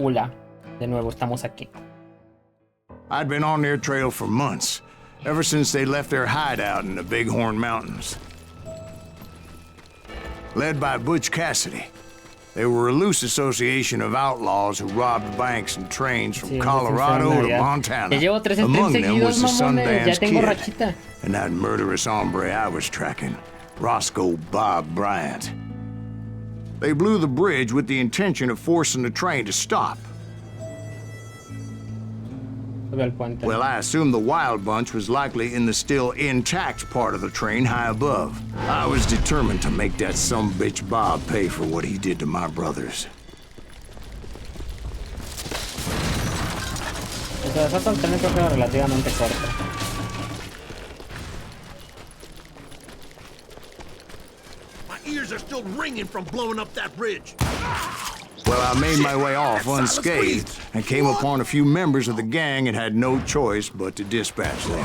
Hola, de nuevo estamos aquí. I'd been on their trail for months, ever since they left their hideout in the Bighorn Mountains. Led by Butch Cassidy, they were a loose association of outlaws who robbed banks and trains from Colorado to Montana. Among them was the Sundance Kid and that murderous hombre I was tracking, Roscoe Bob Bryant. They blew the bridge with the intention of forcing the train to stop. Well, I assumed the Wild Bunch was likely in the still intact part of the train high above. I was determined to make that sumbitch Bob pay for what he did to my brothers. My ears are still ringing from blowing up that bridge. Well, I made my way off unscathed and came upon a few members of the gang and had no choice but to dispatch them.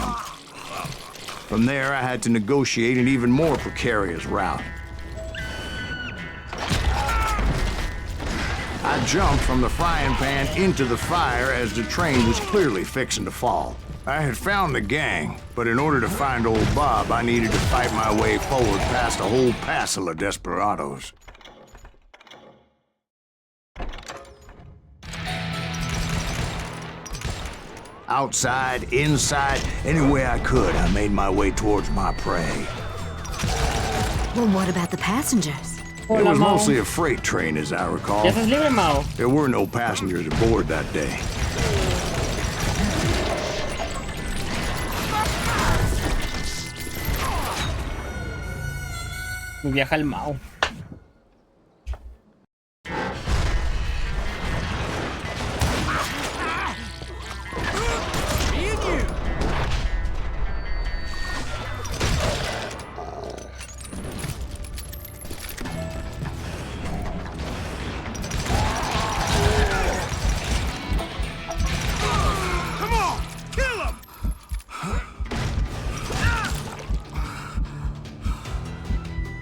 From there, I had to negotiate an even more precarious route. I jumped from the frying pan into the fire as the train was clearly fixing to fall. I had found the gang, but in order to find old Bob, I needed to fight my way forward past a whole passel of desperados. Outside, inside, any way I could, I made my way towards my prey. Well, what about the passengers? It was mostly a freight train, as I recall. There were no passengers aboard that day. Viaja el Mao.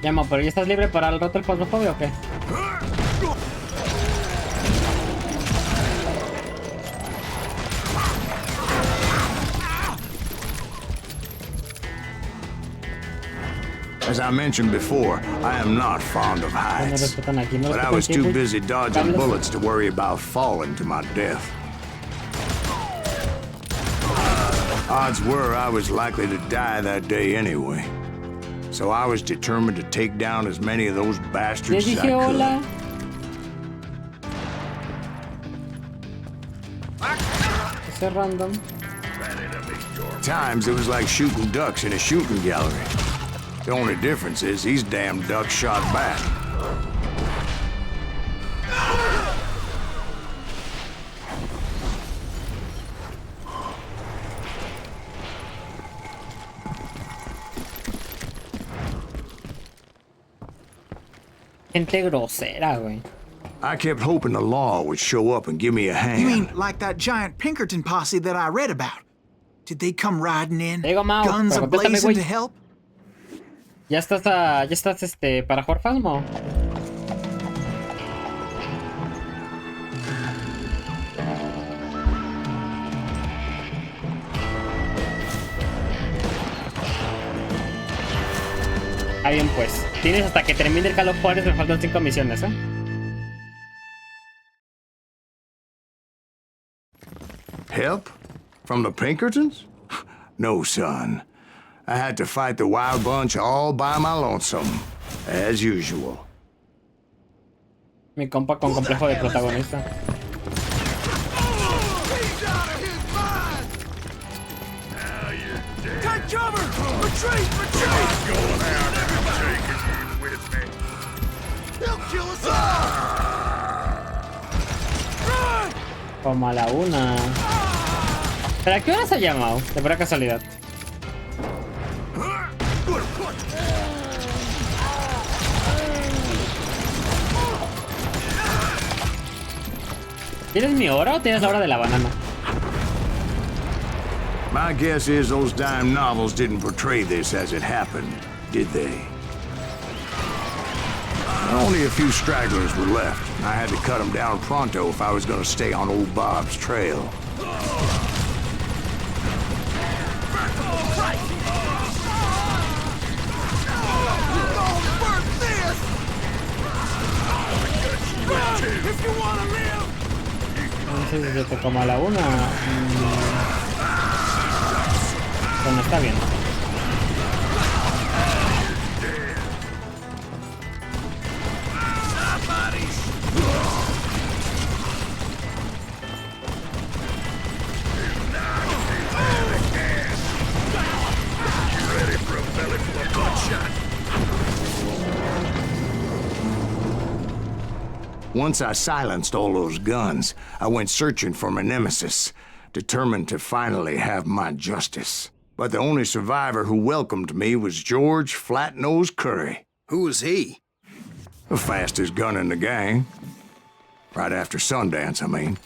Llama, pero ¿ya estás libre para el rato el pasmofobia o qué? As I mentioned before, I am not fond of heights, but I was too busy dodging bullets to worry about falling to my death. Odds were I was likely to die that day anyway. So I was determined to take down as many of those bastards as I could. Ese random. At times, it was like shooting ducks in a shooting gallery. The only difference is these damn ducks shot back. Gente grosera, güey. I kept hoping the law would show up and give me a hand. You mean like that giant Pinkerton posse that I read about? Did they come riding in, guns a-blazing to help? ¿Ya estás para jugar Phasmo? Ah, bien, pues. Tienes hasta que termine el Call of Juarez, me faltan 5 misiones, ¿eh? Help? From the Pinkertons? No, son. I had to fight the Wild Bunch all by my lonesome, as usual. Mi compa con complejo de protagonista. Take cover! Retreat! Retreat! Going out and taking you with me. They'll kill us all! Run! Como a la 1. ¿Pero a qué hora se ha llamado? De pura casualidad. ¿Tienes mi hora o tienes la hora de la banana? My guess is those dime novels didn't portray this as it happened, did they? Only a few stragglers were left. I had to cut them down pronto if I was going to stay on old Bob's trail. Entonces yo te como a la una. Bueno, está bien. Once I silenced all those guns, I went searching for my nemesis, determined to finally have my justice. But the only survivor who welcomed me was George Flat-Nose Curry. Who was he? The fastest gun in the gang. Right after Sundance, I mean.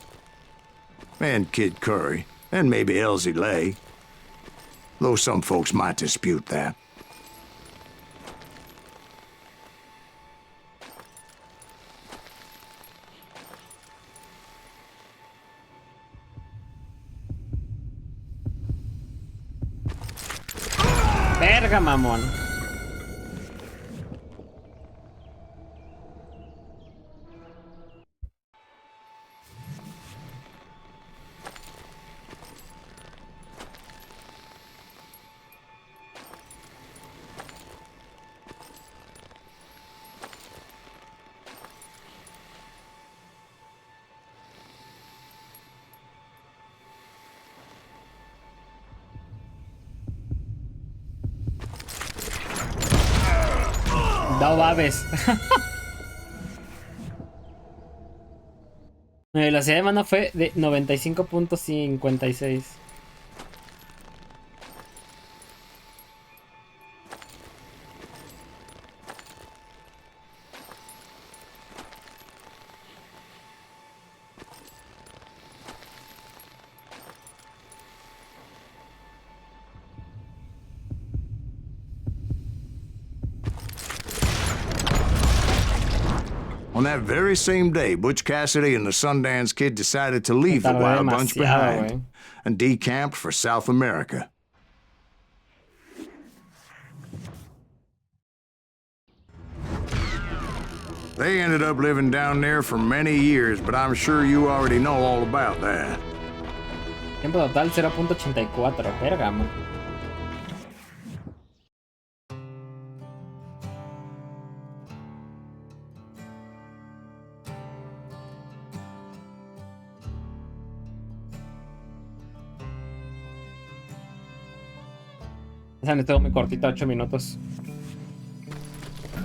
And Kid Curry, and maybe Elsie Lay. Though some folks might dispute that. Verga, mamón. No babes. La velocidad de mano fue de 95.56. On that very same day, Butch Cassidy and the Sundance Kid decided to leave the Wild Bunch behind and decamped for South America. They ended up living down there for many years, but I'm sure you already know all about that. Tiempo total 0.84. Verga, man. Esa me estuvo muy cortita, 8 minutos.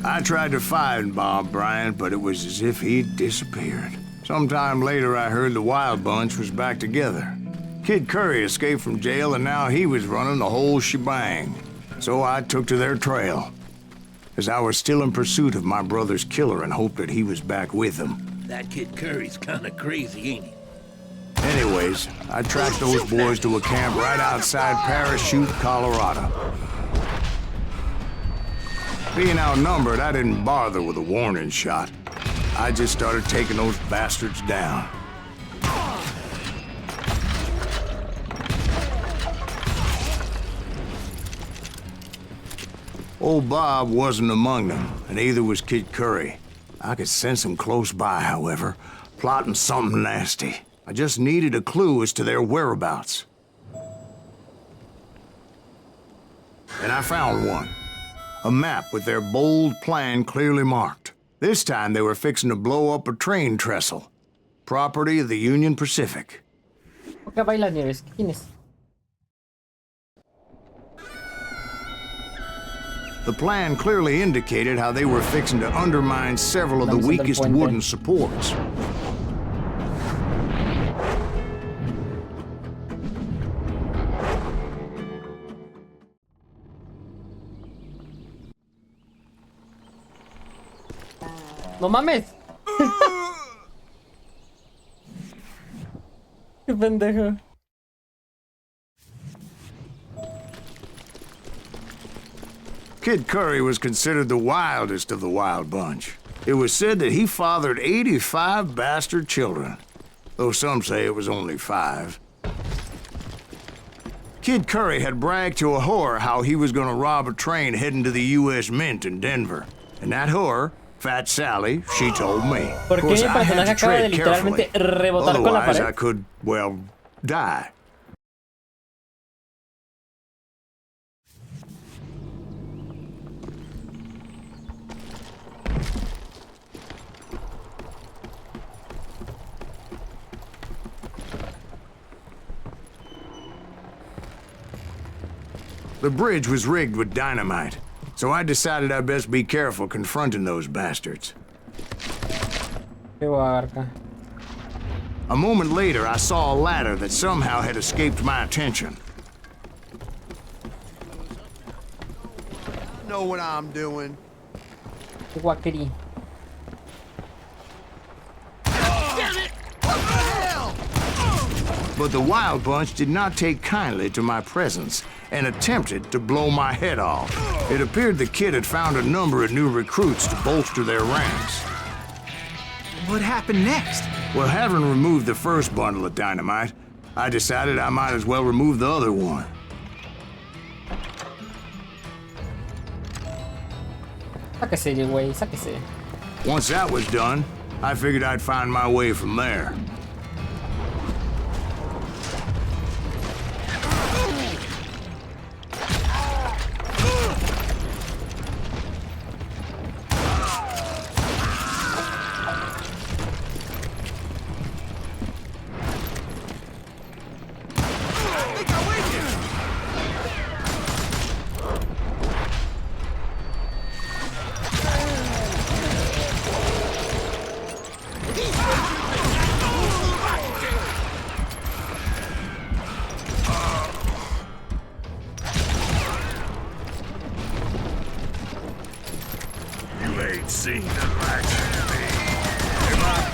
I tried to find Bob Bryant, but it was as if he'd disappeared. Sometime later, I heard the Wild Bunch was back together. Kid Curry escaped from jail, and now he was running the whole shebang. So I took to their trail, as I was still in pursuit of my brother's killer and hoped that he was back with them. That Kid Curry's kind of crazy, ain't he? Anyways, I tracked those boys to a camp right outside Parachute, Colorado. Being outnumbered, I didn't bother with a warning shot. I just started taking those bastards down. Old Bob wasn't among them, and neither was Kid Curry. I could sense him close by, however, plotting something nasty. I just needed a clue as to their whereabouts. And I found one. A map with their bold plan clearly marked. This time they were fixing to blow up a train trestle. Property of the Union Pacific. ¿Por qué bailas, Nieves? ¿Quién es? The plan clearly indicated how they were fixing to undermine several of the weakest wooden supports. ¡No mames! ¡Qué pendejo! Kid Curry was considered the wildest of the Wild Bunch. It was said that he fathered 85 bastard children, though some say it was only 5. Kid Curry had bragged to a whore how he was gonna rob a train heading to the U.S. Mint in Denver. And that whore, Fat Sally, she told me. ¿Por qué mi personaje acaba de literalmente rebotar con la pared? Otherwise, I could, well, die. The bridge was rigged with dynamite, so I decided I'd best be careful confronting those bastards. A moment later, I saw a ladder that somehow had escaped my attention. I know what I'm doing. Guaquerí. Damn it! What the hell? But the Wild Bunch did not take kindly to my presence and attempted to blow my head off. It appeared the kid had found a number of new recruits to bolster their ranks. What happened next? Well, having removed the first bundle of dynamite, I decided I might as well remove the other one. Sáquese, güey, sáquese. Once that was done, I figured I'd find my way from there.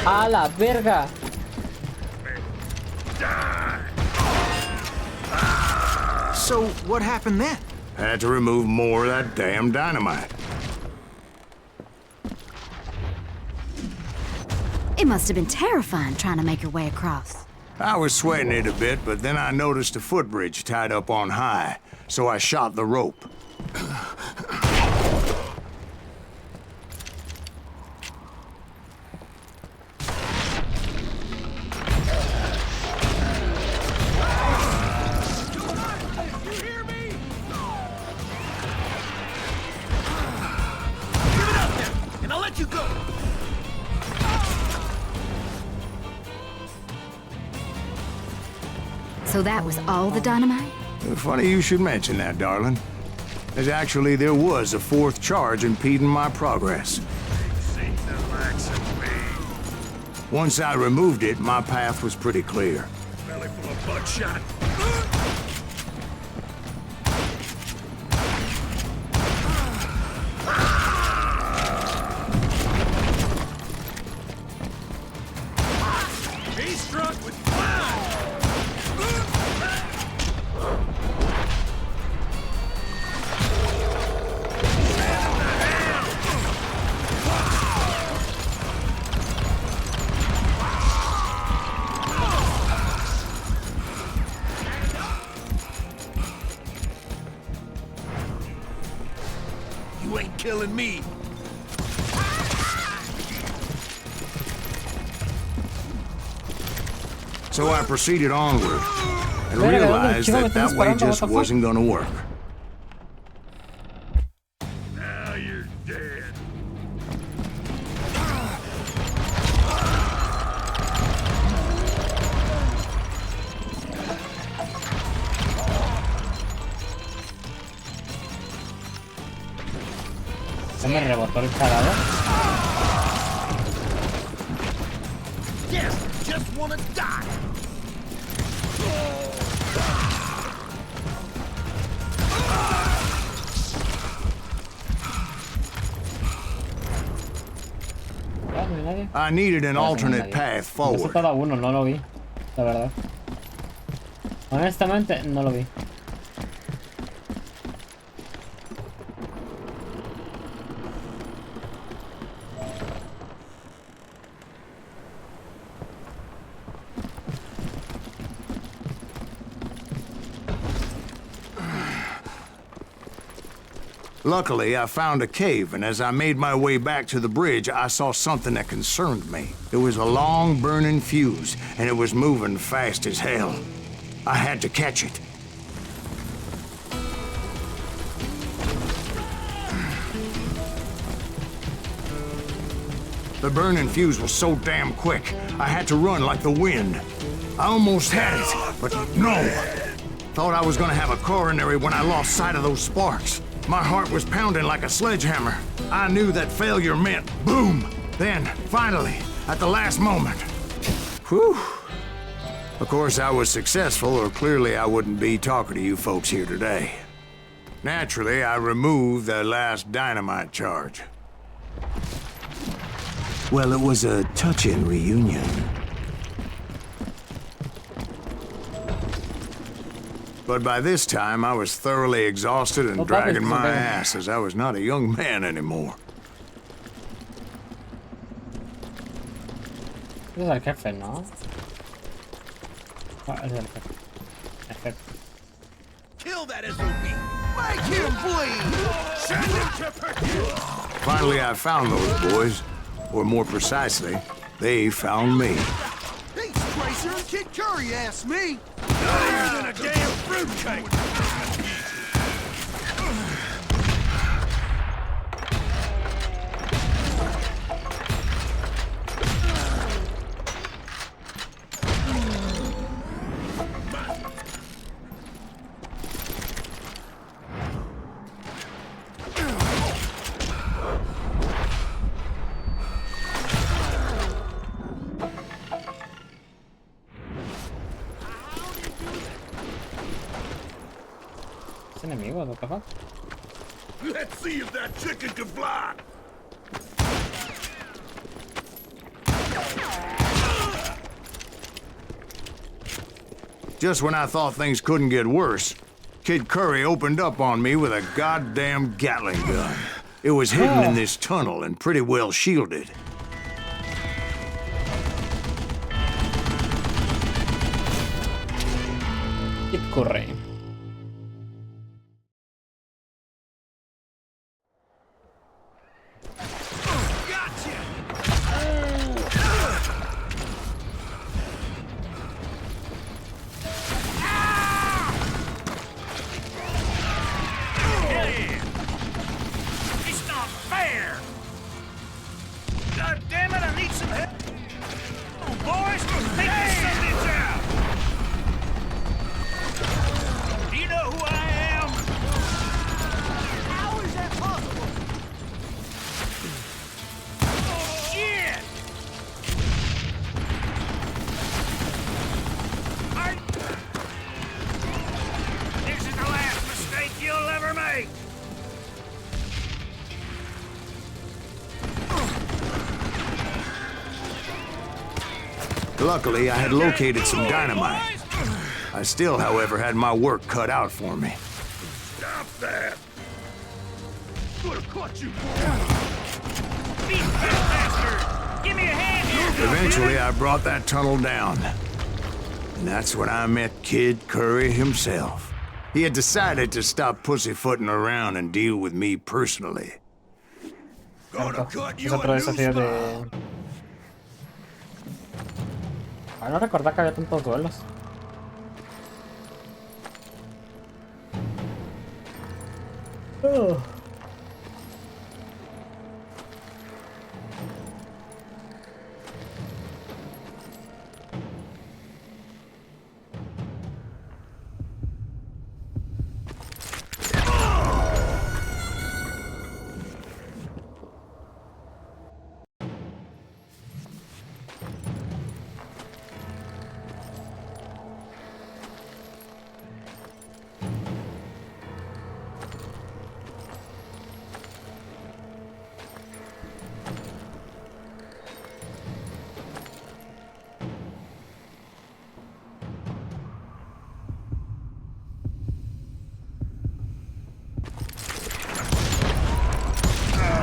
A la verga. So, what happened then? Had to remove more of that damn dynamite. It must have been terrifying trying to make your way across. I was sweating it a bit, but then I noticed a footbridge tied up on high, so I shot the rope. So that was all the dynamite? Funny you should mention that, darling. As actually, there was a fourth charge impeding my progress. Once I removed it, my path was pretty clear. Belly full of buckshot. He's struck with fire. You ain't killing me. So I proceeded onward and realized that that way just wasn't gonna work. Now you're dead. Se me rebotó el cagado. Yes, just wanna die. I needed an alternate path forward. Cada uno, no lo vi, la verdad. Honestamente, no lo vi. Luckily, I found a cave, and as I made my way back to the bridge, I saw something that concerned me. It was a long burning fuse, and it was moving fast as hell. I had to catch it. The burning fuse was so damn quick, I had to run like the wind. I almost had it, but no. Thought I was gonna have a coronary when I lost sight of those sparks. My heart was pounding like a sledgehammer. I knew that failure meant boom. Then, finally, at the last moment. Whew. Of course, I was successful, or clearly I wouldn't be talking to you folks here today. Naturally, I removed the last dynamite charge. Well, it was a touching reunion. But by this time, I was thoroughly exhausted and dragging my ass as I was not a young man anymore. Es el jefe, ¿no? Ah, es el jefe. El jefe. Kill that SOB! Make him bleed! Send him to Perkins! Finally, I found those boys. Or more precisely, they found me. He's Tracer and Kid Curry asked me! Higher than a damn fruitcake! Enemigos, what the fuck? Let's see if that chicken can fly! Just when I thought things couldn't get worse, Kid Curry opened up on me with a goddamn Gatling gun. It was hidden in this tunnel and pretty well shielded. Kid Curry. Luckily, I had located some dynamite. I still, however, had my work cut out for me. Stop that! Could have caught you, Give me a hand here! Eventually, I brought that tunnel down. And that's when I met Kid Curry himself. He had decided to stop pussyfooting around and deal with me personally. Gonna cut you Es otro a new desafío de... spot. Ah, no recordaba que había tantos duelos.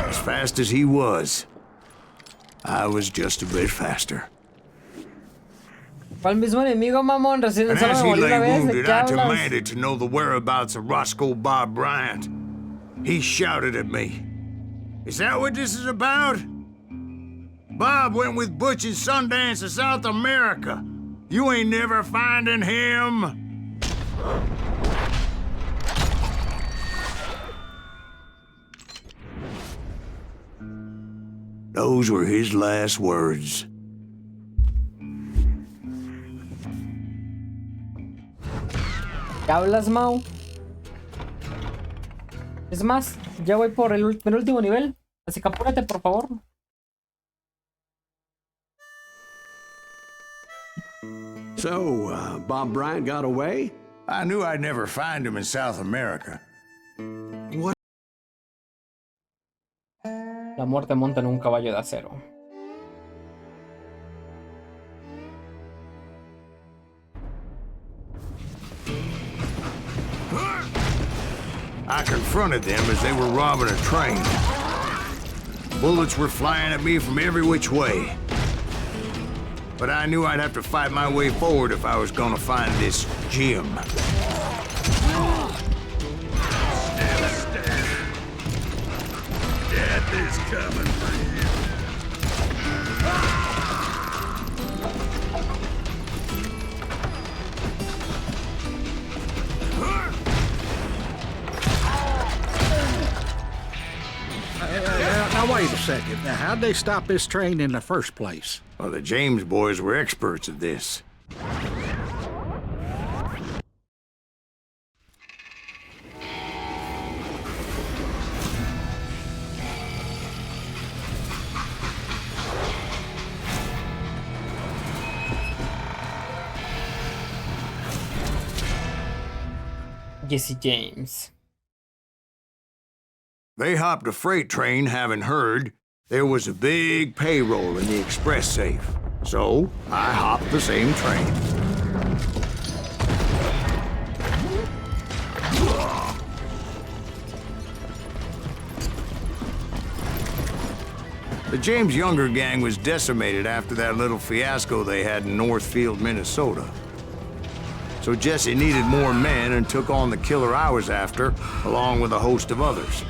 As fast as he was, I was just a bit faster. ¿Cuál mismo enemigo, mamón? Recién And solo as me he morí lay una vez. ¿De wounded, qué I hablas? demanded to know the whereabouts of Roscoe Bob Bryant. He shouted at me. Is that what this is about? Bob went with Butch and Sundance to South America. You ain't never finding him. Those were his last words. ¿Qué hablas, Mau? Es más, ya voy por el último nivel. Así que apúrate, por favor. So, Bob Bryant got away? I knew I'd never find him in South America. What? La muerte monta en un caballo de acero. I confronted them as they were robbing a train. Bullets were flying at me from every which way. But I knew I'd have to fight my way forward if I was gonna find this gem. Death is coming for you. Now, wait a second. Now, how'd they stop this train in the first place? Well, the James boys were experts at this. Jesse James. They hopped a freight train having heard there was a big payroll in the express safe. So, I hopped the same train. The James Younger gang was decimated after that little fiasco they had in Northfield, Minnesota. So Jesse needed more men and took on the killer I was after, along with a host of others.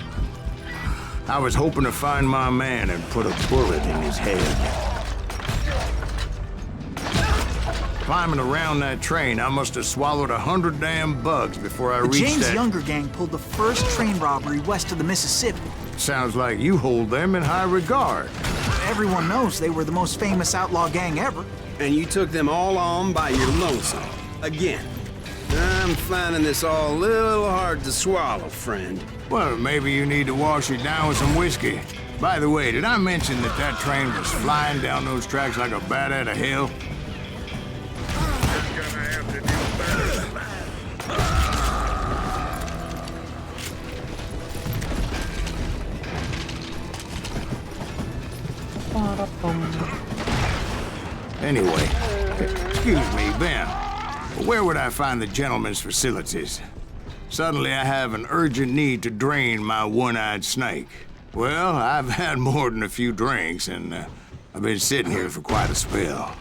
I was hoping to find my man and put a bullet in his head. Climbing around that train, I must have swallowed 100 damn bugs before I reached The James that... Younger gang pulled the first train robbery west of the Mississippi. Sounds like you hold them in high regard. Everyone knows they were the most famous outlaw gang ever. And you took them all on by your lonesome. Again. I'm finding this all a little hard to swallow, friend. Well, maybe you need to wash it down with some whiskey. By the way, did I mention that that train was flying down those tracks like a bat out of hell? You're gonna have to do better than Anyway, excuse me, Ben. Where would I find the gentleman's facilities? Suddenly I have an urgent need to drain my one-eyed snake. Well, I've had more than a few drinks, and I've been sitting here for quite a spell.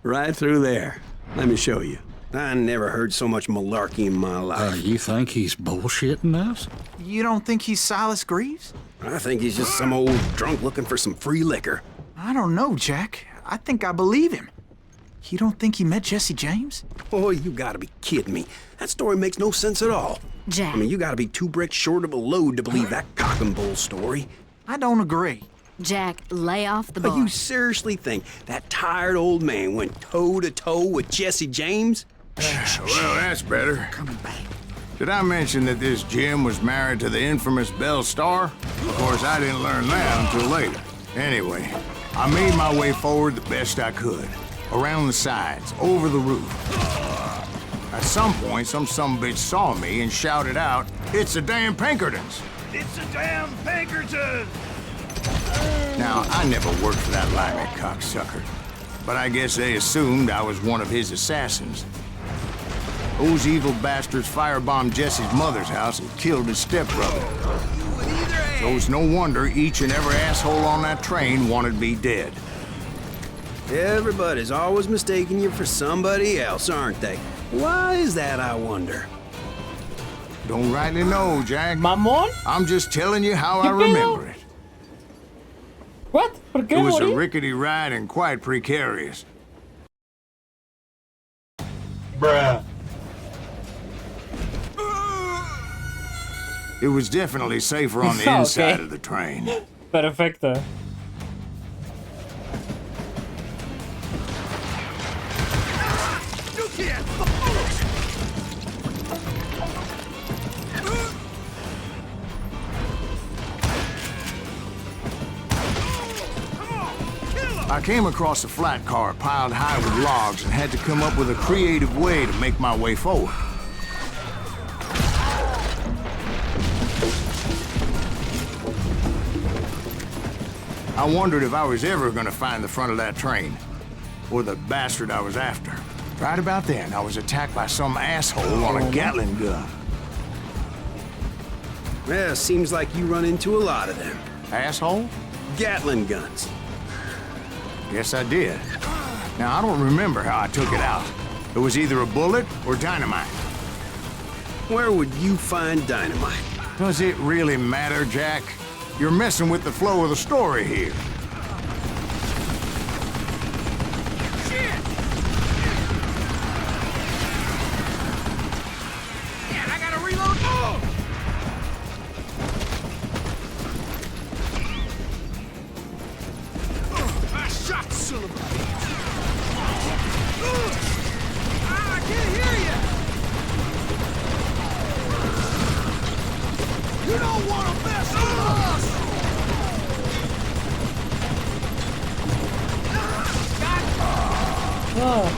Right through there. Let me show you. I never heard so much malarkey in my life. You think he's bullshitting us? You don't think he's Silas Greaves? I think he's just some old drunk looking for some free liquor. I don't know, Jack. I think I believe him. You don't think he met Jesse James? Oh, you gotta be kidding me. That story makes no sense at all. Jack. I mean, you gotta be 2 bricks short of a load to believe that cock and bull story. I don't agree. Jack, lay off the But bar. you seriously think that tired old man went toe-to-toe with Jesse James? Well, that's better. Coming back. Did I mention that this Jim was married to the infamous Belle Starr? Of course, I didn't learn that until later. Anyway, I made my way forward the best I could. Around the sides, over the roof. At some point, some sumbitch saw me and shouted out, "It's the damn Pinkertons!" It's a damn Pinkerton! Now, I never worked for that limey cocksucker, but I guess they assumed I was one of his assassins. Those evil bastards firebombed Jesse's mother's house and killed his stepbrother. So it's no wonder each and every asshole on that train wanted me dead. Everybody's always mistaking you for somebody else, aren't they? Why is that, I wonder? Don't rightly know, Jack. Mamón. I'm just telling you how I remember it. What? ¿Por qué It was a morí? rickety ride and quite precarious. Bruh. It was definitely safer on the inside of the train. Perfecto. You can't. I came across a flat car piled high with logs and had to come up with a creative way to make my way forward. I wondered if I was ever going to find the front of that train, or the bastard I was after. Right about then, I was attacked by some asshole on a Gatling gun. Yeah, seems like you run into a lot of them. Asshole? Gatling guns. Yes, I did. Now, I don't remember how I took it out. It was either a bullet or dynamite. Where would you find dynamite? Does it really matter, Jack? You're messing with the flow of the story here. Shit! Man, I gotta reload. Oh! I shot son of a bitch. I can't hear you. You don't want to mess with us. Oh.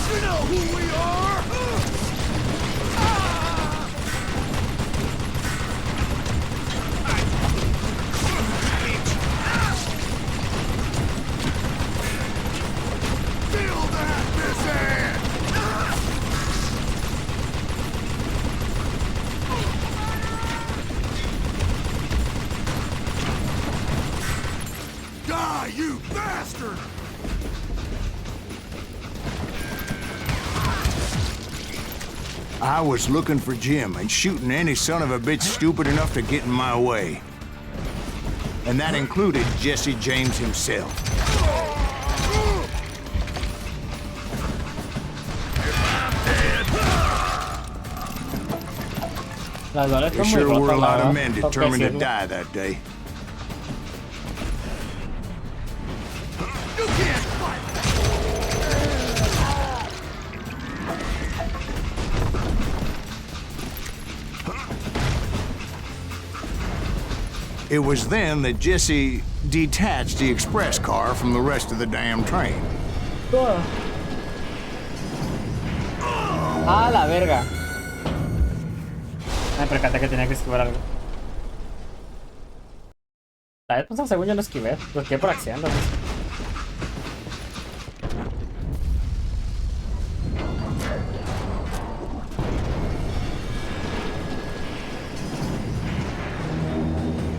You know who we are. Feel that, Missy! Die, you bastard! I was looking for Jim and shooting any son of a bitch stupid enough to get in my way. And that included Jesse James himself. Las balas There están muy sure were a rotas, la lot of verdad. men Tengo que determined to decirlo. die that day. You can't fight! It was then that Jesse detached the express car from the rest of the damn train. Oh. Ah, la verga. Me percaté que tenía que esquivar algo. La vez pasada, según yo lo esquivé por accidente.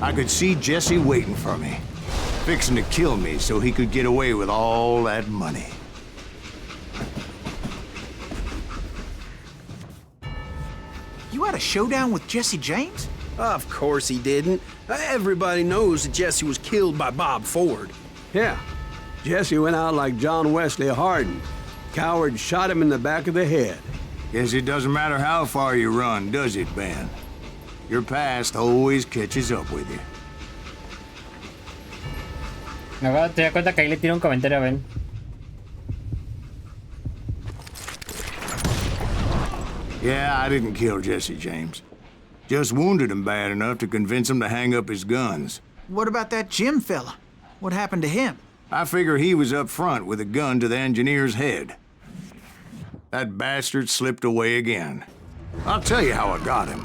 I could see Jesse waiting for me, fixing to kill me so he could get away with all that money. You had a showdown with Jesse James? Of course he didn't. Everybody knows that Jesse was killed by Bob Ford. Yeah. Jesse went out like John Wesley Hardin. Coward shot him in the back of the head. Guess it doesn't matter how far you run, does it, Ben? Your past always catches up with you. Me acabo de dar cuenta que ahí le tiro un comentario a Ben. Yeah, I didn't kill Jesse James. Just wounded him bad enough to convince him to hang up his guns. What about that Jim fella? What happened to him? I figure he was up front with a gun to the engineer's head. That bastard slipped away again. I'll tell you how I got him.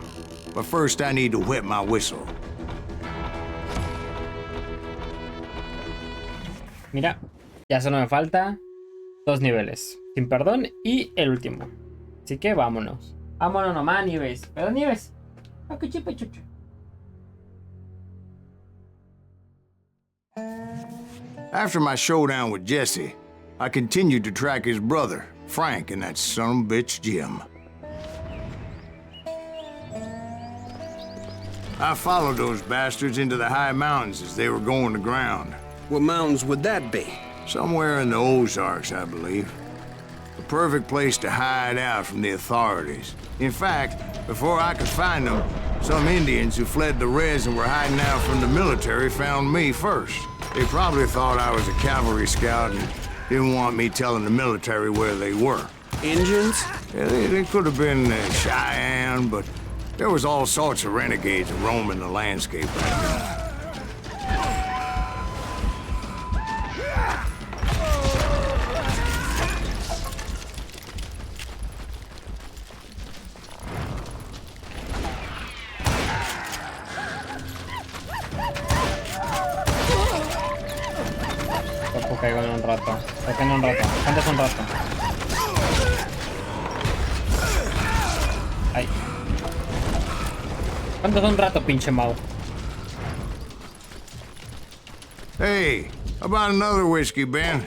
But first I need to wet my whistle. Mira, ya solo me falta 2 niveles. Sin perdón y el último. Así que vámonos. Vámonos nomás, Nieves. ¿Perdón, Nieves? Ok, chupa, chucha. After my showdown with Jesse, I continued to track his brother, Frank and that sumbitch Jim. I followed those bastards into the high mountains as they were going to ground. What mountains would that be? Somewhere in the Ozarks, I believe. The perfect place to hide out from the authorities. In fact, before I could find them, some Indians who fled the res and were hiding out from the military found me first. They probably thought I was a cavalry scout and didn't want me telling the military where they were. Indians? Yeah, they could have been Cheyenne, but there was all sorts of renegades roaming the landscape back then. Caigo en un rato. Saquen un rato. ¿Cuántos un rato? Ay. ¿Cuántos un rato, pinche Mau? Hey, how about another whiskey, Ben?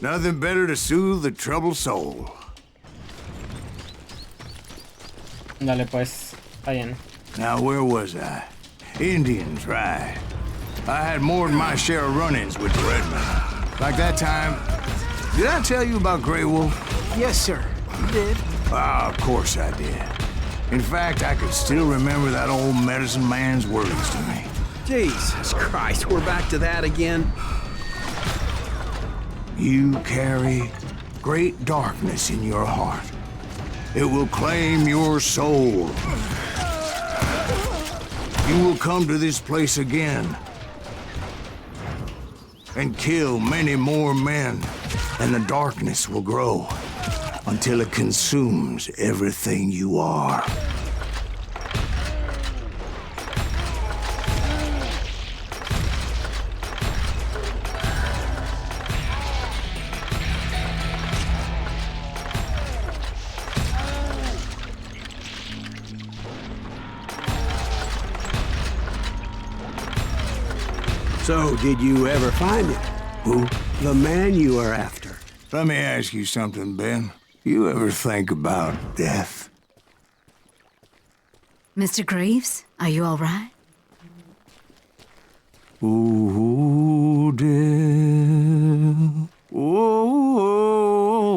Nothing better to soothe the troubled soul. Dale, pues. Está bien. Now, where was I? Indians, right. I had more than my share of run-ins with the Redmen. Like that time, did I tell you about Grey Wolf? Yes, sir. You did. Of course I did. In fact, I could still remember that old medicine man's words to me. Jesus Christ, we're back to that again? You carry great darkness in your heart. It will claim your soul. You will come to this place again and kill many more men, and the darkness will grow until it consumes everything you are. So, did you ever find him? Who? The man you are after. Let me ask you something, Ben. You ever think about death? Mr. Greaves, are you all right? Oh, death. Oh,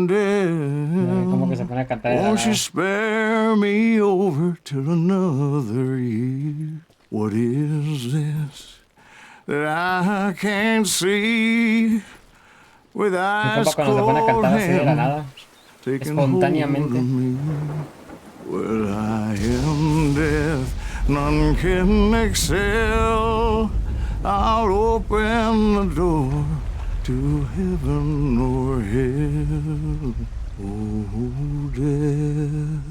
death. Como que se pone a cantar de la Won't you nada. spare me over till another year? What is this that I can't see with eyes Cuando se pone a cold cantar así de la nada, hands taking espontáneamente. hold of me? Well, I am death, none can excel. I'll open the door to heaven or hell. Oh, death.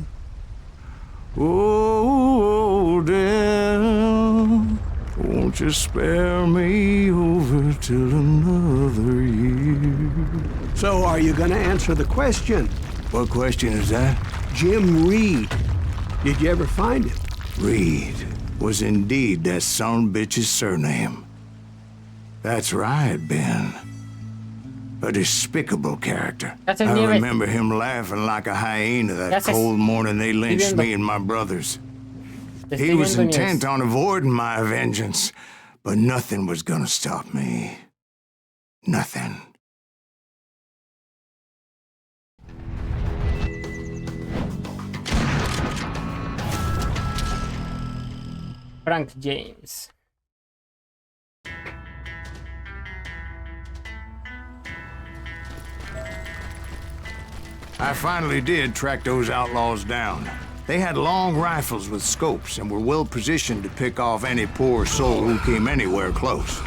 Oh, death. Won't you spare me over till another year? So, are you gonna answer the question? What question is that? Jim Reed. Did you ever find him? Reed was indeed that son-bitch's surname. That's right, Ben. A despicable character. That's I Nieves. remember him laughing like a hyena that Gracias. cold morning they lynched viendo. me and my brothers. Te He estoy was viendo, intent Nieves. on avoiding my vengeance, but nothing was gonna stop me. Nothing. Frank James. I finally did track those outlaws down. They had long rifles with scopes and were well positioned to pick off any poor soul who came anywhere close.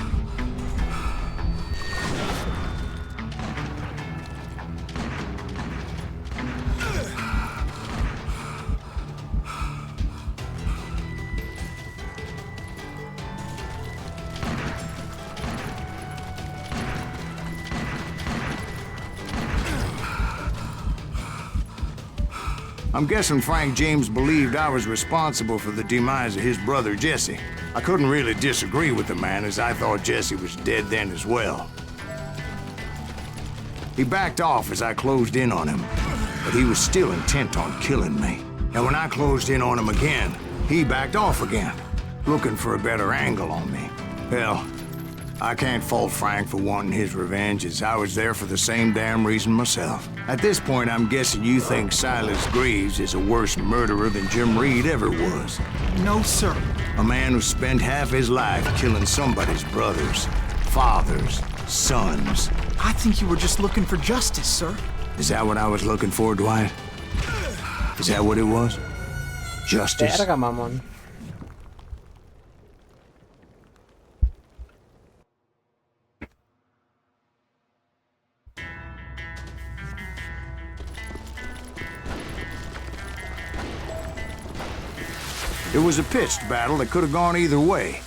I'm guessing Frank James believed I was responsible for the demise of his brother Jesse. I couldn't really disagree with the man, as I thought Jesse was dead then as well. He backed off as I closed in on him, but he was still intent on killing me. And when I closed in on him again, he backed off again, looking for a better angle on me. Hell, I can't fault Frank for wanting his revenge, as I was there for the same damn reason myself. At this point, I'm guessing you think Silas Greaves is a worse murderer than Jim Reed ever was. No, sir. A man who spent half his life killing somebody's brothers, fathers, sons. I think you were just looking for justice, sir. Is that what I was looking for, Dwight? Is that what it was? Justice? Verga, mamón. It was a pitched battle that could have gone either way.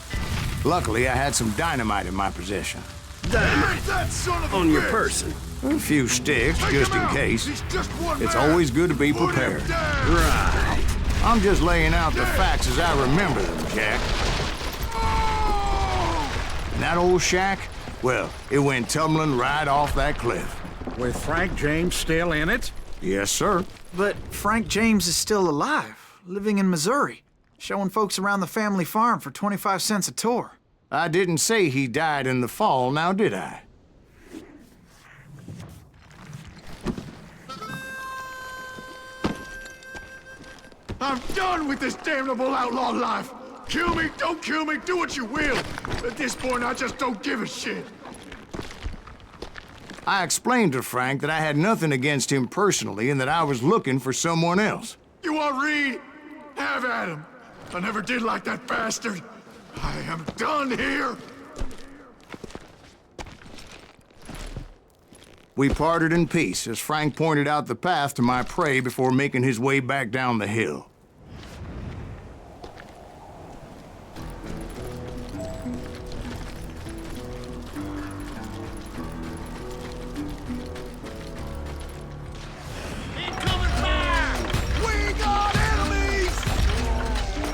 Luckily, I had some dynamite in my possession. Dynamite That son of a on your bitch! person. A few sticks, Take just him in out. case. He's just one It's man. always good to be Put him prepared. down. Right. I'm just laying out the facts as I remember them, Jack. And that old shack, well, it went tumbling right off that cliff. With Frank James still in it? Yes, sir. But Frank James is still alive, living in Missouri, showing folks around the family farm for 25 cents a tour. I didn't say he died in the fall, now did I? I'm done with this damnable outlaw life. Kill me, don't kill me, do what you will. At this point, I just don't give a shit. I explained to Frank that I had nothing against him personally and that I was looking for someone else. You want Reed? Have at him. I never did like that bastard. I am done here. We parted in peace as Frank pointed out the path to my prey before making his way back down the hill. We got enemies!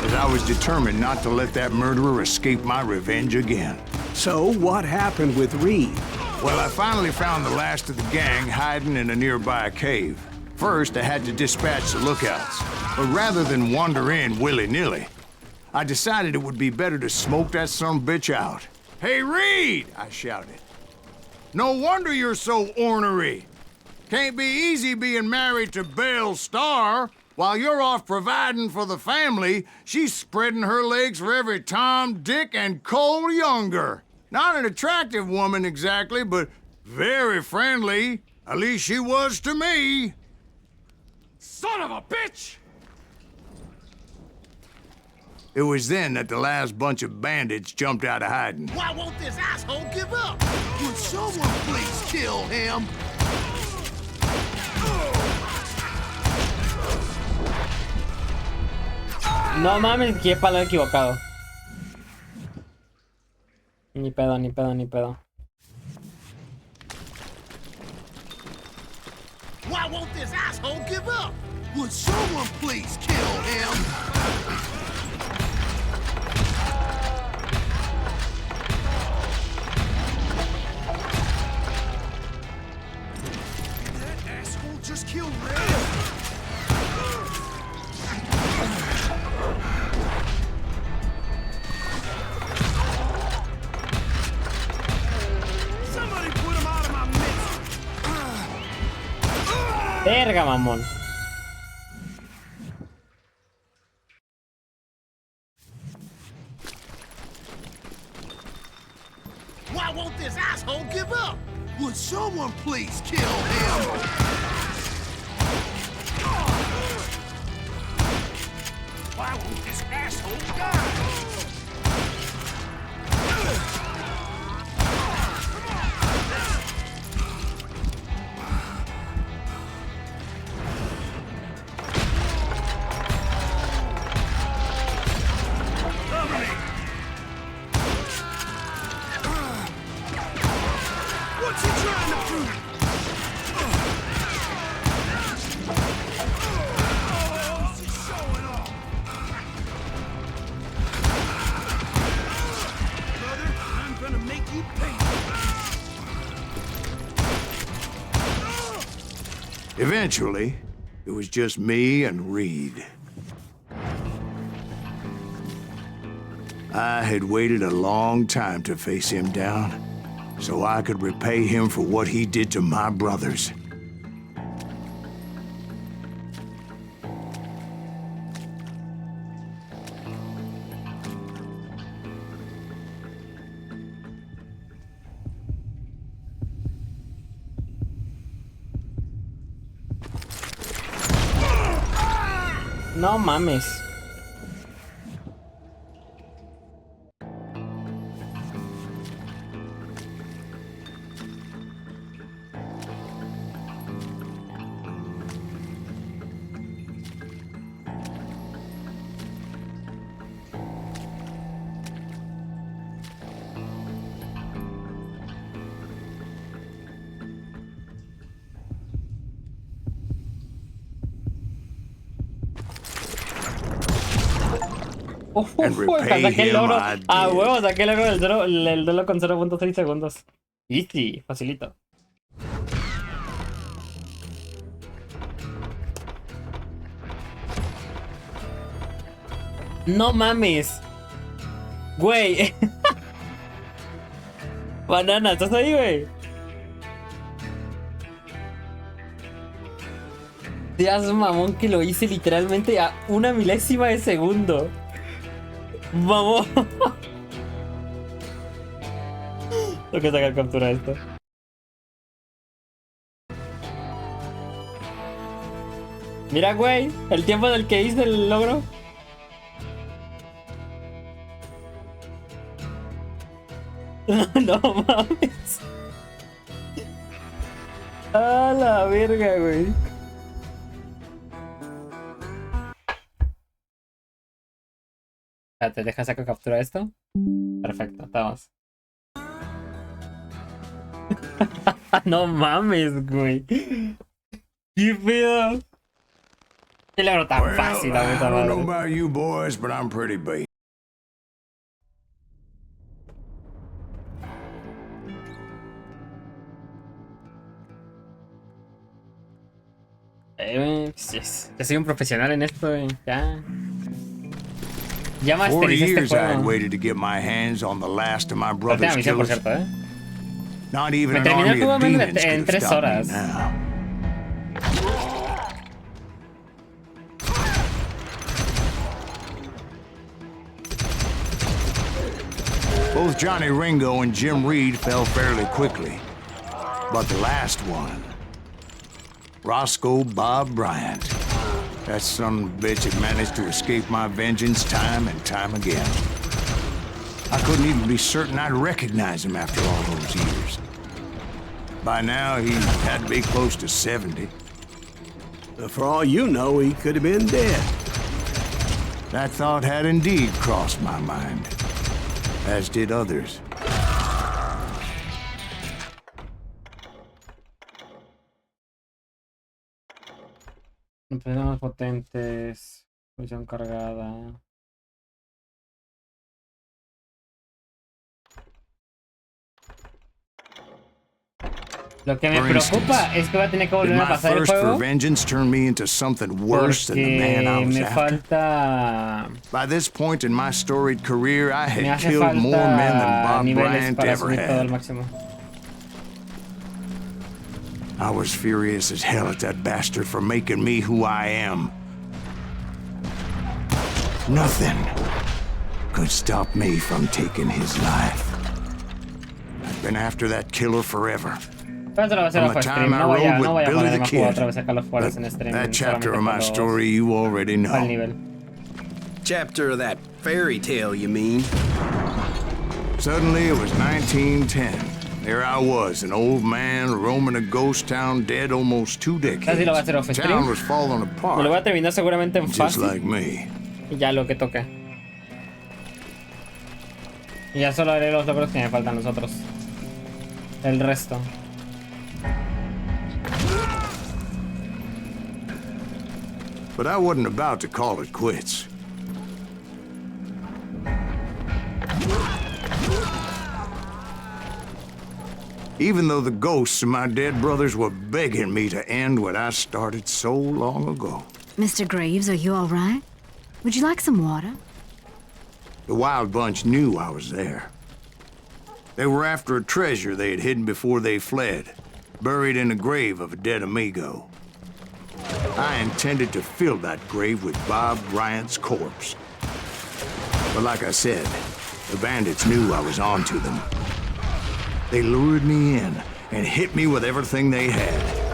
As I was determined not to let that murderer escape my revenge again. So what happened with Reed? Well, I finally found the last of the gang hiding in a nearby cave. First, I had to dispatch the lookouts. But rather than wander in willy-nilly, I decided it would be better to smoke that sumbitch out. "Hey, Reed!" I shouted. "No wonder you're so ornery. Can't be easy being married to Belle Starr. While you're off providing for the family, she's spreading her legs for every Tom, Dick, and Cole Younger. Not an attractive woman exactly, but very friendly. At least she was to me." Son of a bitch! It was then that the last bunch of bandits jumped out of hiding. Why won't this asshole give up? Would someone please kill him? No mames, qué palo equivocado. Ni pedo, ni pedo, ni pedo. Why won't this asshole give up? Would someone please kill him? That asshole just killed Red. Somebody put him out of my midst. Verga, mamón. Why won't this asshole give up? Would someone please kill him? Why won't this asshole die? What's he trying to do? Oh, she's showing off. Brother, I'm gonna make you pay. Eventually, it was just me and Reed. I had waited a long time to face him down, so I could repay him for what he did to my brothers. No mames. Saqué el logro. Ah, huevo, saqué el logro del duelo con 0.6 segundos. Easy, facilito. No mames. Güey. Banana, ¿estás ahí, güey? Dios, mamón, que lo hice literalmente a 1 milésima de segundo. Vamos. Tengo que sacar captura de esto. Mira, güey, el tiempo en el que hice el logro. No mames. A la verga, güey. Espérate, deja sacar captura de esto. Perfecto, estamos. No mames, güey. ¿Qué pedo? Qué logro tan fácil, la puta madre. I don't know about you boys, but I'm pretty bait. Yes. Ya soy un profesional en esto, ya. Ya 40 mastericé este years I had juego. waited to get my hands on the last of my Terminé brother's la misión, por killers. cierto, Not even Me an terminé el army juego of en demons could 3 stop me horas. now. Both Johnny Ringo and Jim Reed fell fairly quickly. But the last one, Roscoe Bob Bryant, that son of a bitch had managed to escape my vengeance time and time again. I couldn't even be certain I'd recognize him after all those years. By now, he had to be close to 70. For all you know, he could have been dead. That thought had indeed crossed my mind, as did others. Empezamos potentes. Posición cargada. Lo que me preocupa es que va a tener que volver a pasar el juego. Porque me falta. By this point in my storied career, I had killed more men than Bob Bryant ever had. I was furious as hell at that bastard for making me who I am. Nothing could stop me from taking his life. I've been after that killer forever. From the time I rode with Billy the Kid. That chapter of my story you already know. Chapter of that fairy tale, you mean? Suddenly it was 1910. There I was, an old man roaming a ghost town dead almost 2 decades. The town was falling apart. Lo voy a terminar seguramente en just fácil. like me. Y ya lo que toque. Y ya solo haré los logros que me faltan los otros. El resto. But I wasn't about to call it quits. even though the ghosts of my dead brothers were begging me to end what I started so long ago. Mr. Graves, are you all right? Would you like some water? The Wild Bunch knew I was there. They were after a treasure they had hidden before they fled, buried in the grave of a dead amigo. I intended to fill that grave with Bob Bryant's corpse. But like I said, the bandits knew I was on to them. They lured me in and hit me with everything they had.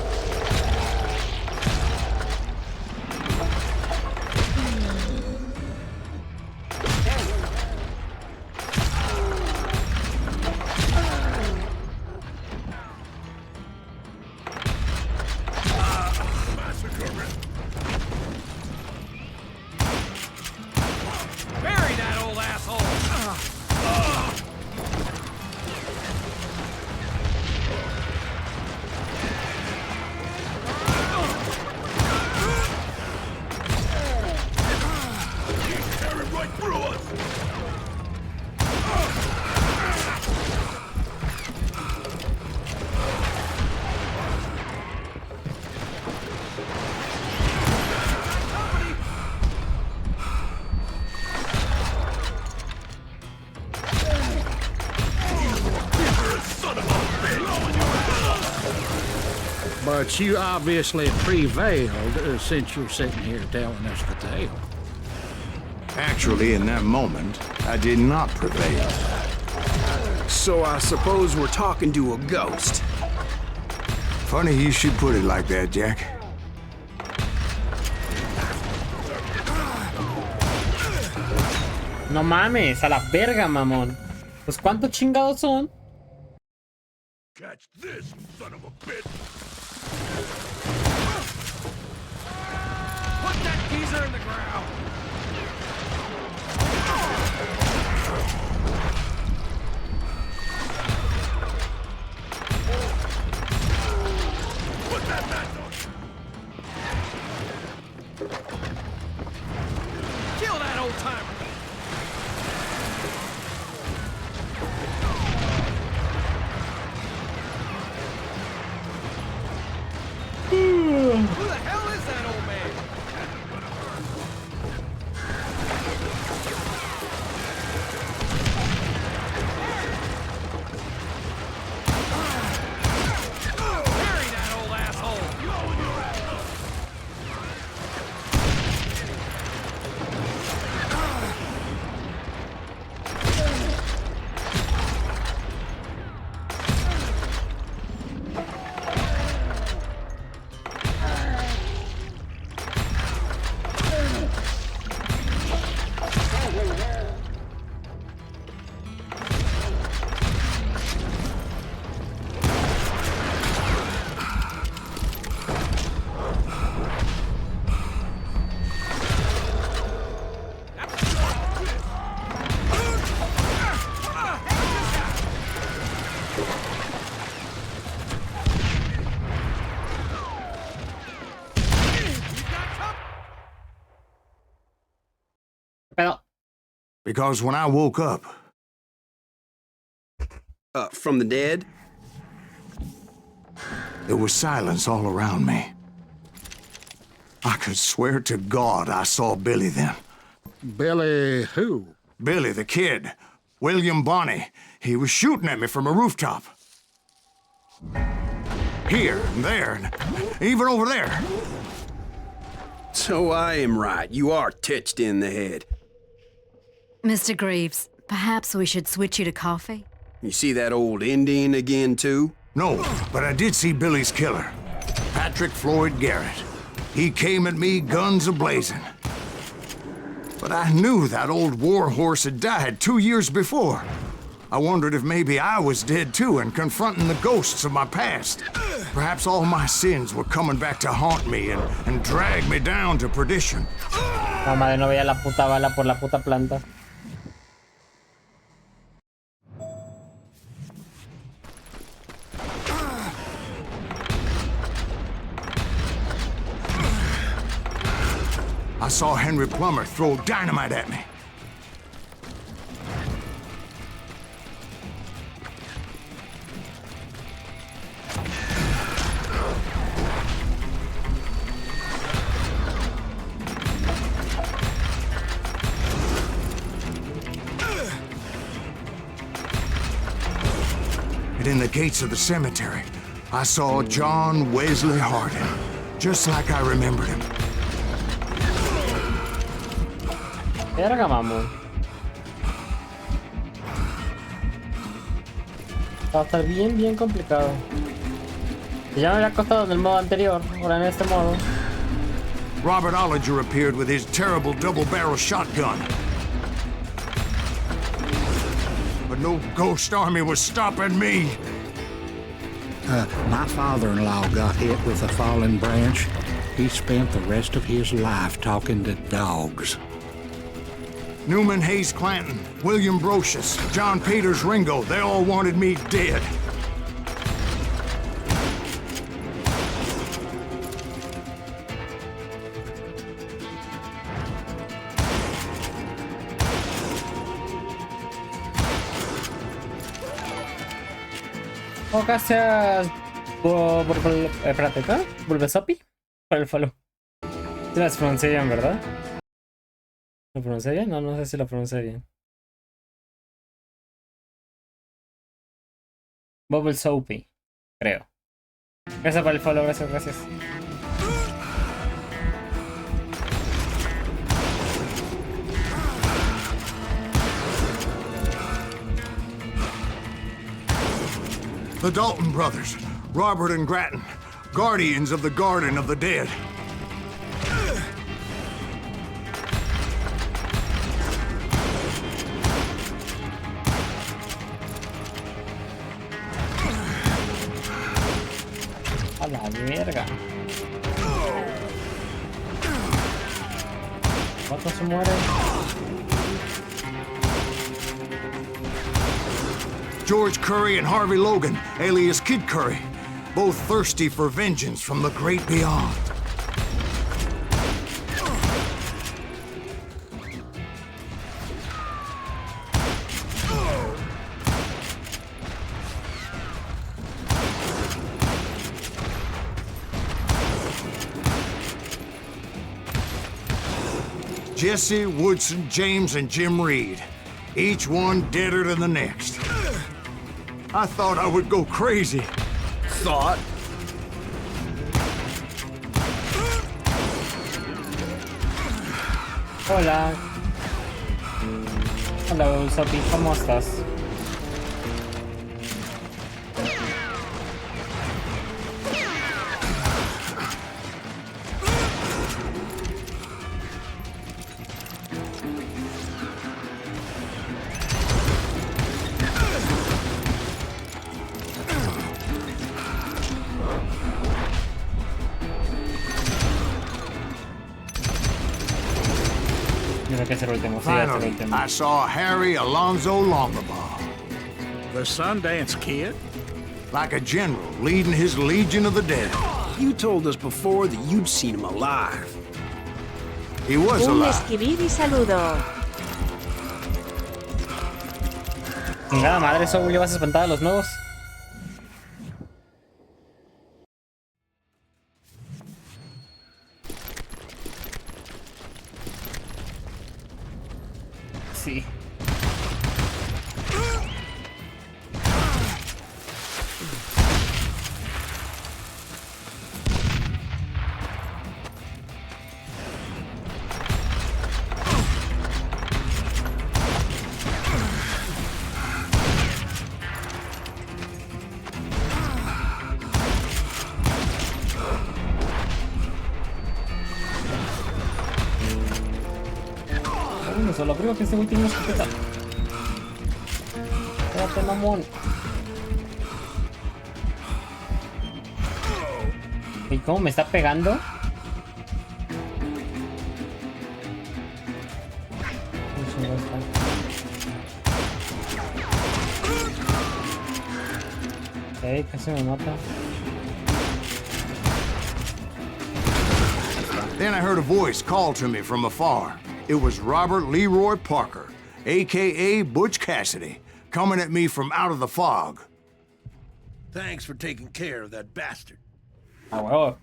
But you obviously prevailed since you're sitting here telling us the tale. Actually, in that moment, I did not prevail. So I suppose we're talking to a ghost. Funny you should put it like that, Jack. No mames, a la verga, mamón. Pues ¿cuántos chingados son? Catch this, son of a bitch! Put that geezer in the ground! Put that match on! Kill that old timer! Who the hell is that old man? Bury that old asshole! Pero Because when I woke up, From the dead? there was silence all around me. I could swear to God I saw Billy then. Billy who? Billy the kid, William Bonney. He was shooting at me from a rooftop. Here and there, and even over there. So I am right. You are touched in the head. Mr. Graves, perhaps we should switch you to coffee? You see that old Indian again, too? No, but I did see Billy's killer, Patrick Floyd Garrett. He came at me guns a-blazing. But I knew that old war horse had died 2 years before. I wondered if maybe I was dead too and confronting the ghosts of my past. Perhaps all my sins were coming back to haunt me and drag me down to perdition. la madre no veía la puta bala por la puta planta. I saw Henry Plummer throw dynamite at me. But in the gates of the cemetery, I saw John Wesley Hardin, just like I remembered him. Verga, mamón. Va a estar bien complicado. Ya me había costado en el modo anterior, ahora en este modo. Robert Ollinger appeared with his terrible double-barrel shotgun. But no ghost army was stopping me. My father-in-law got hit with a fallen branch. He spent the rest of his life talking to dogs. Newman Hayes Clanton, William Brocious, John Peters Ringo, they all wanted me dead. Oh, gracias espérate, ¿qué? ¿Bulbesopi? Para el follow. Si las pronuncié bien, ¿verdad? ¿Lo pronuncié bien? No sé si lo pronuncié bien. Bubble Soapy, creo. Gracias por el follow, gracias. The Dalton brothers, Robert and Grattan, guardians of the Garden of the Dead. A la verga. ¿Cuántos se mueren? George Curry and Harvey Logan, alias Kid Curry, both thirsty for vengeance from the great beyond. Jesse, Woodson, James, and Jim Reed, each one deader than the next. I thought I would go crazy. Thought? Hola. Hola, Sophie, ¿cómo estás? Finally, I saw Harry Alonzo Longabaugh. The Sundance Kid? Like a general leading his Legion of the Dead. You told us before that you'd seen him alive. He was alive. Escribir y saludo. Nada madre, eso ya vas a espantar a los nuevos. Sí. Lo primero que este güey tiene una escopeta. Espérate, mamón. ¿Y cómo me está pegando? Ok, casi me mata. Then I heard a voice call to me from afar. It was Robert Leroy Parker, a.k.a. Butch Cassidy, coming at me from out of the fog. Thanks for taking care of that bastard. Ah, huevo.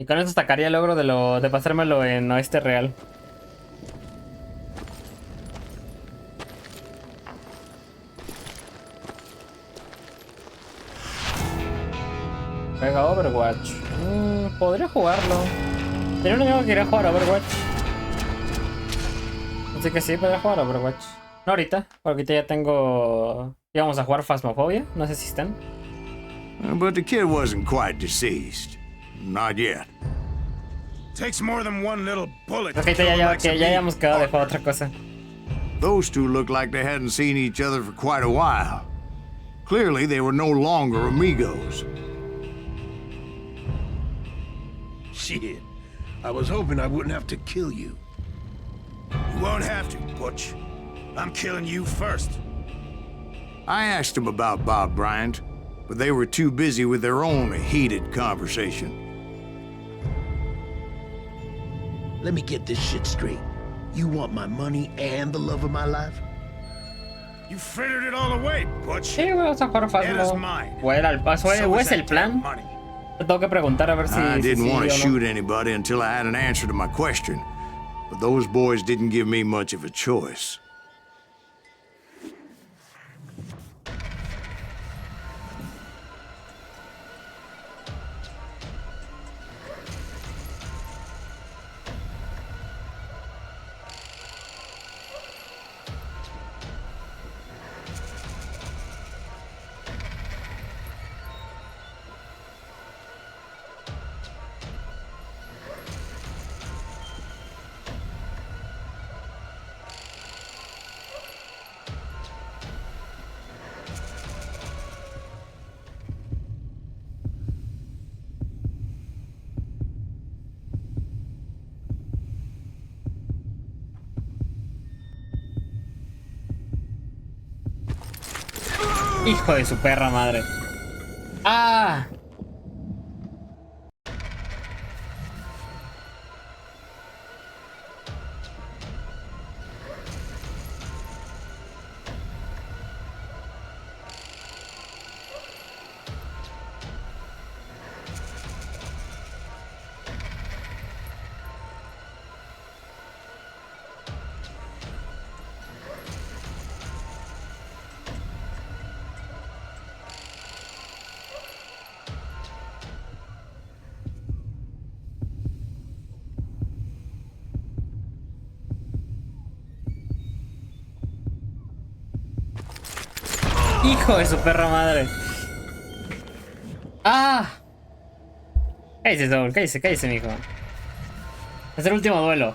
Y con eso sacaría el logro de pasármelo en Oeste real. Juega Overwatch. Podría jugarlo. Tenía un amigo que quería jugar Overwatch. Así que sí, podría jugar Overwatch. No ahorita, porque ahorita ya tengo... Íbamos a jugar Phasmophobia, no sé si están. But the kid wasn't quite deceased. Not yet. Takes more than one little bullet. Ok, ya habíamos quedado de jugar otra cosa. Those two looked like they hadn't seen each other for quite a while. Clearly, they were no longer amigos. Shit. I was hoping I wouldn't have to kill you. You won't have to, Butch. I'm killing you first. I asked them about Bob Bryant, but they were too busy with their own heated conversation. Let me get this shit straight. You want my money and the love of my life? You figured it all away, Butch. Sí, vamos a jugar Phasmo. ¿O era el paso? ¿O es el plan? Te tengo que preguntar a ver si... I didn't want to shoot anybody until I had an answer to my question, but those boys didn't give me much of a choice. Hijo de su perra madre. ¡Ah! Hijo de su perra madre. ¡Ah! Cállese, Soul, cállese, mijo. Es el último duelo.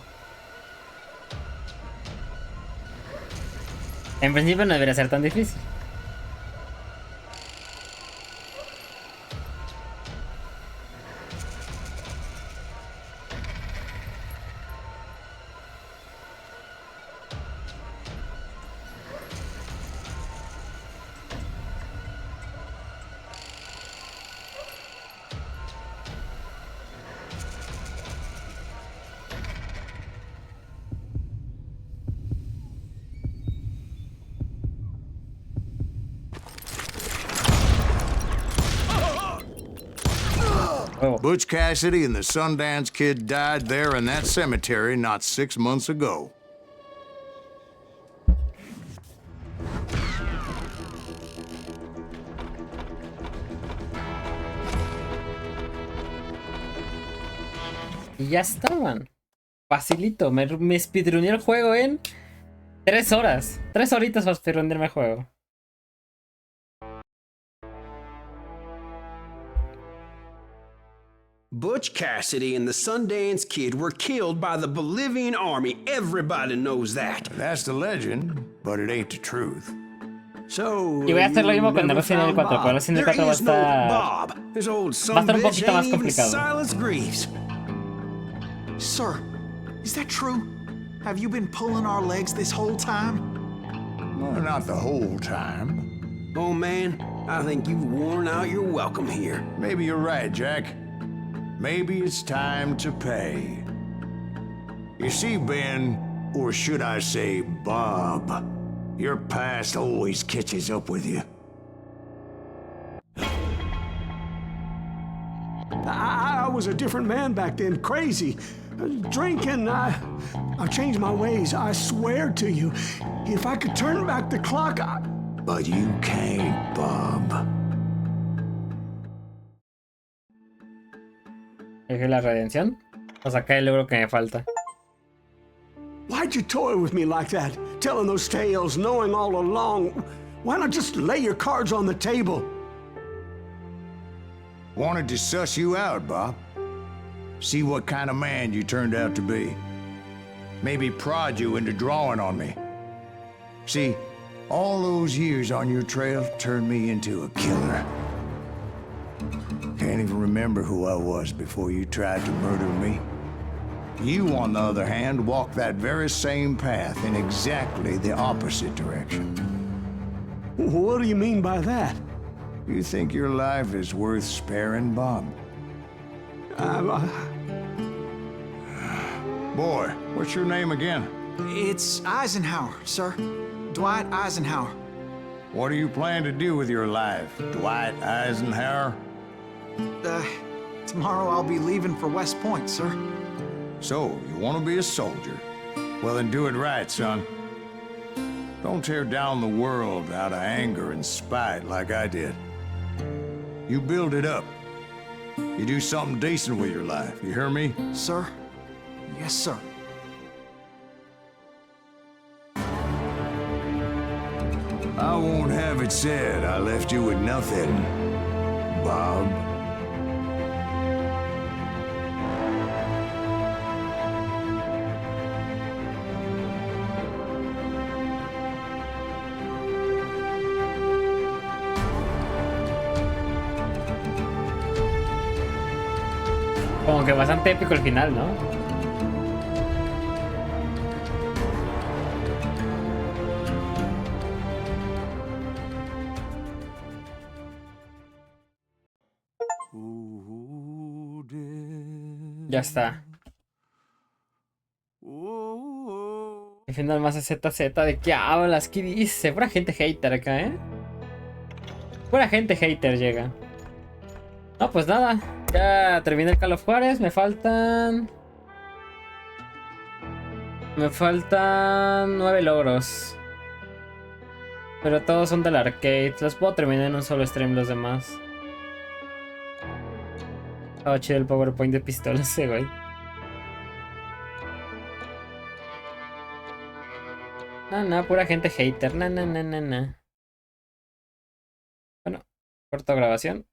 En principio no debería ser tan difícil. Butch Cassidy and the Sundance Kid died there in that cemetery not 6 months ago. Y ya estaban. Facilito. Me speedruneé el juego en 3 horas. 3 horitas para speedrunearme el juego. Butch Cassidy and the Sundance Kid were killed by the Bolivian army. Everybody knows that. That's the legend, but it ain't the truth. So, y voy a hacer lo mismo con el Resident Evil 4, pero el Resident Evil 4 va a estar un poquito más complicado. Sir, is that true? Have you been pulling our legs this whole time? Well, not the whole time. Oh man, I think you've worn out your welcome here. Maybe you're right, Jack. Maybe it's time to pay. You see, Ben, or should I say Bob, your past always catches up with you. I was a different man back then, crazy. Drinking, I've changed my ways, I swear to you. If I could turn back the clock, But you can't, Bob. Elegí la redención. O sacar el logro que me falta. Why'd you toy with me like that? Telling those tales, knowing all along. Why not just lay your cards on the table? Wanted to suss you out, Bob. See what kind of man you turned out to be. Maybe prod you into drawing on me. See, all those years on your trail turned me into a killer. Can't even remember who I was before you tried to murder me. You, on the other hand, walked that very same path in exactly the opposite direction. What do you mean by that? You think your life is worth sparing, Bob? Boy, what's your name again? It's Eisenhower, sir. Dwight Eisenhower. What do you plan to do with your life, Dwight Eisenhower? Tomorrow I'll be leaving for West Point, sir. So, you want to be a soldier? Well, then do it right, son. Don't tear down the world out of anger and spite like I did. You build it up. You do something decent with your life, you hear me? Sir? Yes, sir. I won't have it said I left you with nothing, Bob. Como que bastante épico el final, ¿no? Ya está. El final más ZZ, ¿de qué hablas? ¿Qué dice? Pura gente hater acá, ¿eh? Pura gente hater llega. No, pues nada. Ya terminé el Call of Juarez. Me faltan 9 logros. Pero todos son del arcade. Los puedo terminar en un solo stream los demás. Estaba chido el PowerPoint de pistolas ese, güey. No, pura gente hater. No. Bueno, corto grabación.